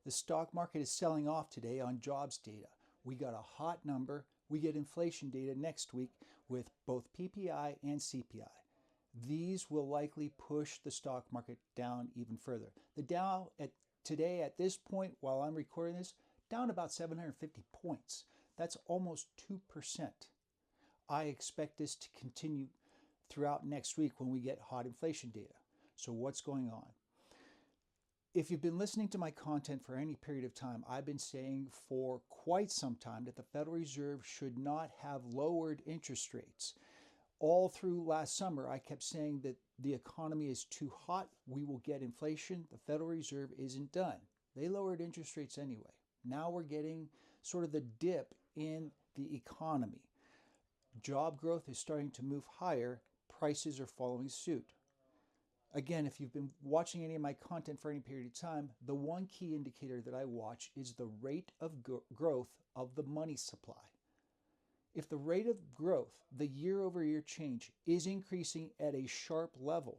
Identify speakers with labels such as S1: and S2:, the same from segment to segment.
S1: The stock market is selling off today on jobs data. We got a hot number. We get inflation data next week with both PPI and CPI. These will likely push the stock market down even further. The Dow today at this point, while I'm recording this, down about 750 points. That's almost 2%. I expect this to continue throughout next week when we get hot inflation data. So what's going on? If you've been listening to my content for any period of time, I've been saying for quite some time that the Federal Reserve should not have lowered interest rates. All through last summer, I kept saying that the economy is too hot, we will get inflation, the Federal Reserve isn't done. They lowered interest rates anyway. Now we're getting sort of the dip in the economy. Job growth is starting to move higher, prices are following suit. Again, if you've been watching any of my content for any period of time, the one key indicator that I watch is the rate of growth of the money supply. If the rate of growth, the year-over-year change, is increasing at a sharp level,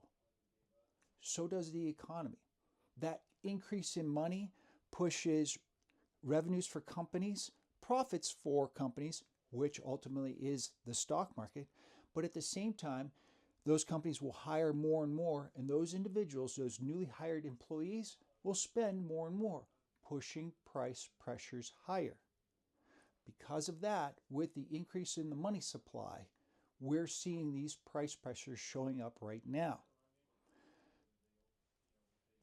S1: so does the economy. That increase in money pushes revenues for companies, profits for companies, which ultimately is the stock market, but at the same time, those companies will hire more and more, and those individuals, those newly hired employees, will spend more and more, pushing price pressures higher. Because of that, with the increase in the money supply, we're seeing these price pressures showing up right now.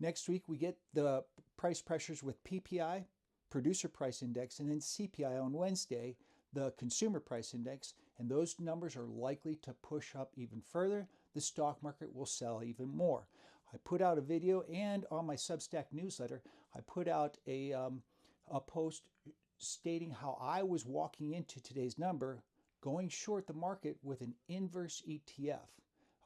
S1: Next week, we get the price pressures with PPI, Producer Price Index, and then CPI on Wednesday, the Consumer Price Index, and those numbers are likely to push up even further. The stock market will sell even more. I put out a video, and on my Substack newsletter, I put out a post stating how I was walking into today's number, going short the market with an inverse ETF.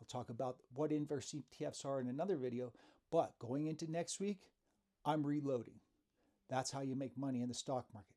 S1: I'll talk about what inverse ETFs are in another video, but going into next week, I'm reloading. That's how you make money in the stock market.